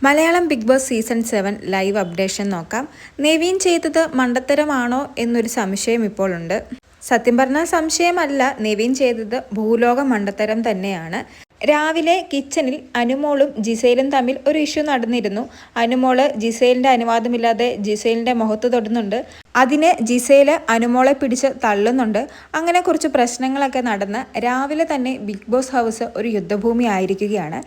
Malayalam Big Boss season 7 live updation നോക്കാം. നെവിൻ ചെയ്തത് മണ്ടത്തരമാണോ എന്നൊരു സംശയം ഇപ്പോൾ ഉണ്ട്. സത്യം പറഞ്ഞാൽ സംശയമല്ല, നെവിൻ ചെയ്തത് ഭൂലോക മണ്ടത്തരം തന്നെയാണ്. രാവിലെ കിച്ചണിൽ അനുമോളും ജിസേലും തമ്മിൽ ഒരു ഇഷ്യൂ നടന്നിരുന്നു. അനുമോള് ജിസേലിൻ്റെ അനുവാദമില്ലാതെ ജിസേലിൻ്റെ മുഖത്ത് തൊടുന്നുണ്ട്. അതിന് ജിസേല് അനുമോളെ പിടിച്ച് തള്ളുന്നുണ്ട്. അങ്ങനെ കുറച്ച് പ്രശ്നങ്ങളൊക്കെ നടന്ന് രാവിലെ തന്നെ ബിഗ് ബോസ് ഹൗസ് ഒരു യുദ്ധഭൂമി ആയിരിക്കുകയാണ്.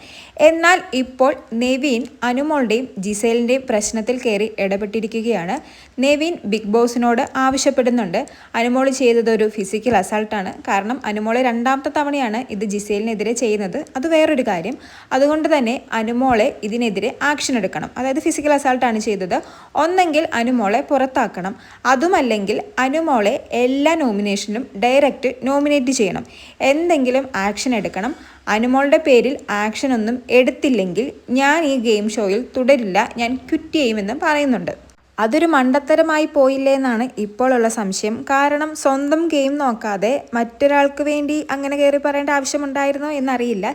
എന്നാൽ ഇപ്പോൾ നെവിൻ അനുമോളുടെയും ജിസേലിൻ്റെയും പ്രശ്നത്തിൽ കയറി ഇടപെട്ടിരിക്കുകയാണ്. നെവിൻ ബിഗ് ബോസിനോട് ആവശ്യപ്പെടുന്നുണ്ട്. അനുമോൾ ചെയ്തത് ഒരു ഫിസിക്കൽ അസാൾട്ടാണ്. കാരണം അനുമോളെ രണ്ടാമത്തെ തവണയാണ് ഇത് ജിസേലിനെതിരെ ചെയ്യുന്നത്. അത് വേറൊരു കാര്യം. അതുകൊണ്ട് തന്നെ അനുമോളെ ഇതിനെതിരെ ആക്ഷൻ എടുക്കണം. അതായത് ഫിസിക്കൽ അസാൾട്ടാണ് ചെയ്തത്. ഒന്നെങ്കിൽ അനുമോളെ പുറത്താക്കണം, അതുമല്ലെങ്കിൽ അനുമോളെ എല്ലാ നോമിനേഷനും ഡയറക്റ്റ് നോമിനേറ്റ് ചെയ്യണം. എന്തെങ്കിലും ആക്ഷൻ എടുക്കണം. അനുമോളുടെ പേരിൽ ആക്ഷൻ ഒന്നും എടുത്തില്ലെങ്കിൽ ഞാൻ ഈ ഗെയിം ഷോയിൽ തുടരില്ല, ഞാൻ ക്വിറ്റ് ചെയ്യുമെന്ന് പറയുന്നുണ്ട്. അതൊരു മണ്ടത്തരമായി പോയില്ലേ എന്നാണ് ഇപ്പോഴുള്ള സംശയം. കാരണം സ്വന്തം ഗെയിം നോക്കാതെ മറ്റൊരാൾക്ക് വേണ്ടി അങ്ങനെ കയറി പറയേണ്ട ആവശ്യമുണ്ടായിരുന്നോ എന്നറിയില്ല.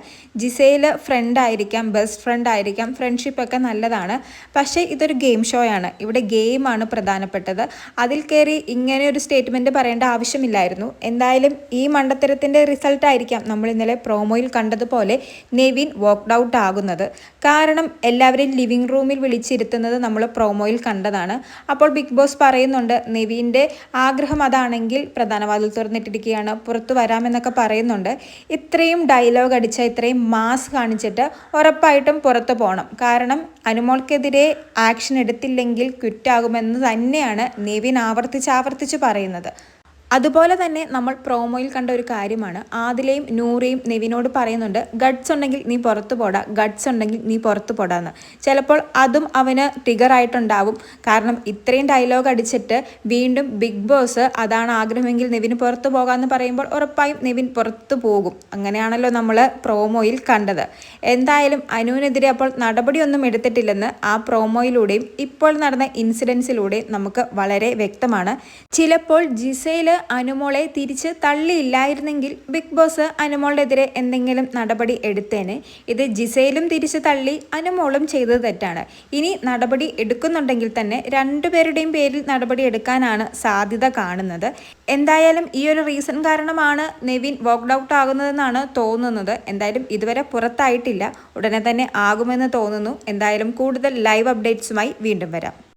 ജിസേല് ഫ്രണ്ട് ആയിരിക്കാം, ബെസ്റ്റ് ഫ്രണ്ട് ആയിരിക്കാം, ഫ്രണ്ട്ഷിപ്പൊക്കെ നല്ലതാണ്. പക്ഷേ ഇതൊരു ഗെയിം ഷോ ആണ്. ഇവിടെ ഗെയിമാണ് പ്രധാനപ്പെട്ടത്. അതിൽ കയറി ഇങ്ങനെ ഒരു സ്റ്റേറ്റ്മെൻറ്റ് പറയേണ്ട ആവശ്യമില്ലായിരുന്നു. എന്തായാലും ഈ മണ്ടത്തരത്തിൻ്റെ റിസൾട്ടായിരിക്കാം നമ്മൾ ഇന്നലെ പ്രോമോയിൽ കണ്ടതുപോലെ നെവിൻ വോക്ക്ഡ് ഔട്ട് ആകുന്നത്. കാരണം എല്ലാവരെയും ലിവിങ് റൂമിൽ വിളിച്ചിരുത്തുന്നത് നമ്മൾ പ്രോമോയിൽ കണ്ടതാണ്. അപ്പോൾ ബിഗ് ബോസ് പറയുന്നുണ്ട്, നെവിൻ്റെ ആഗ്രഹം അതാണെങ്കിൽ പ്രധാന വാതിൽ തുറന്നിട്ടിരിക്കുകയാണ്, പുറത്തു വരാമെന്നൊക്കെ പറയുന്നുണ്ട്. ഇത്രയും ഡയലോഗ് അടിച്ച, ഇത്രയും മാസ് കാണിച്ചിട്ട് ഉറപ്പായിട്ടും പുറത്തു പോകണം. കാരണം അനുമോൾക്കെതിരെ ആക്ഷൻ എടുത്തില്ലെങ്കിൽ ക്വിറ്റാകുമെന്ന് തന്നെയാണ് നെവിൻ ആവർത്തിച്ച് പറയുന്നത്. അതുപോലെ തന്നെ നമ്മൾ പ്രോമോയിൽ കണ്ട ഒരു കാര്യമാണ്, ആദിലയും നൂറയും നെവിനോട് പറയുന്നുണ്ട്, ഗഡ്സ് ഉണ്ടെങ്കിൽ നീ പുറത്തു പോടാ, ഗഡ്സ് ഉണ്ടെങ്കിൽ നീ പുറത്തു പോടാന്ന്. ചിലപ്പോൾ അതും അവന് ട്രിഗറായിട്ടുണ്ടാവും. കാരണം ഇത്രയും ഡയലോഗ് അടിച്ചിട്ട് വീണ്ടും ബിഗ് ബോസ് അതാണ് ആഗ്രഹമെങ്കിൽ നെവിന് പുറത്തു പോകാമെന്ന് പറയുമ്പോൾ ഉറപ്പായും നെവിൻ പുറത്തു പോകും. അങ്ങനെയാണല്ലോ നമ്മൾ പ്രോമോയിൽ കണ്ടത്. എന്തായാലും അനുവിനെതിരെ അപ്പോൾ നടപടിയൊന്നും എടുത്തിട്ടില്ലെന്ന് ആ പ്രോമോയിലൂടെയും ഇപ്പോൾ നടന്ന ഇൻസിഡൻസിലൂടെയും നമുക്ക് വളരെ വ്യക്തമാണ്. ചിലപ്പോൾ ജിസേല് അനുമോളെ തിരിച്ച് തള്ളിയില്ലായിരുന്നെങ്കിൽ ബിഗ് ബോസ് അനുമോളിനെതിരെ എന്തെങ്കിലും നടപടി എടുത്തേനെ. ഇത് ജിസേലും തിരിച്ച് തള്ളി, അനുമോളും ചെയ്തത് തെറ്റാണ്. ഇനി നടപടി എടുക്കുന്നുണ്ടെങ്കിൽ തന്നെ രണ്ടുപേരുടെയും പേരിൽ നടപടി എടുക്കാനാണ് സാധ്യത കാണുന്നത്. എന്തായാലും ഈ ഒരു റീസൺ കാരണമാണ് നെവിൻ വോക്ക്ഡ് ഔട്ട് ആകുന്നതെന്നാണ് തോന്നുന്നത്. എന്തായാലും ഇതുവരെ പുറത്തായിട്ടില്ല, ഉടനെ തന്നെ ആകുമെന്ന് തോന്നുന്നു. എന്തായാലും കൂടുതൽ ലൈവ് അപ്ഡേറ്റ്സുമായി വീണ്ടും വരാം.